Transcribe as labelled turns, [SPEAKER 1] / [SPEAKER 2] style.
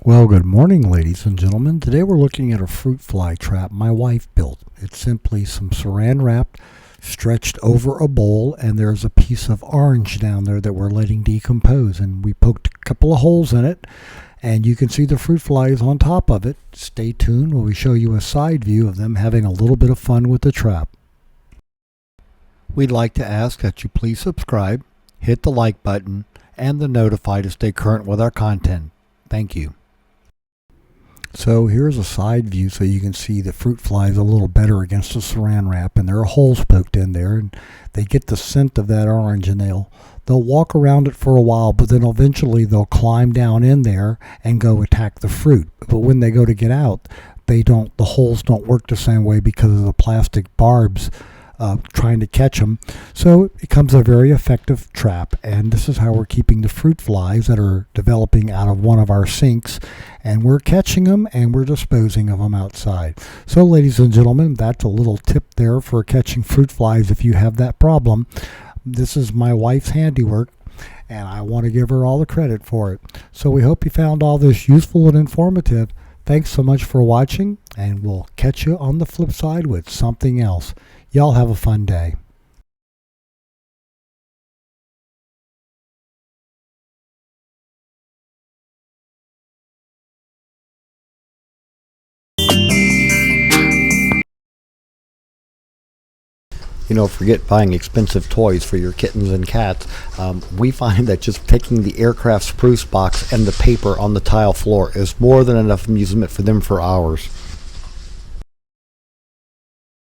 [SPEAKER 1] Well, good morning, ladies and gentlemen. Today we're looking at a fruit fly trap my wife built. It's simply some saran wrap stretched over a bowl, and there's a piece of orange down there that we're letting decompose. And we poked a couple of holes in it, and you can see the fruit flies on top of it. Stay tuned while we show you a side view of them having a little bit of fun with the trap. We'd like to ask that you please subscribe, hit the like button, and the notify to stay current with our content. Thank you. So here's a side view so you can see the fruit flies a little better against the saran wrap, and there are holes poked in there, and they get the scent of that orange, and they'll walk around it for a while, but then eventually they'll climb down in there and go attack the fruit. But when they go to get out, the holes don't work the same way because of the plastic barbs trying to catch them. So it becomes a very effective trap, and this is how we're keeping the fruit flies that are developing out of one of our sinks, and we're catching them and we're disposing of them outside. So ladies and gentlemen, that's a little tip there for catching fruit flies if you have that problem. This is my wife's handiwork, and I want to give her all the credit for it. So we hope you found all this useful and informative. Thanks so much for watching, and we'll catch you on the flip side with something else. Y'all have a fun day. Forget buying expensive toys for your kittens and cats. We find that just taking the aircraft spruce box and the paper on the tile floor is more than enough amusement for them for hours.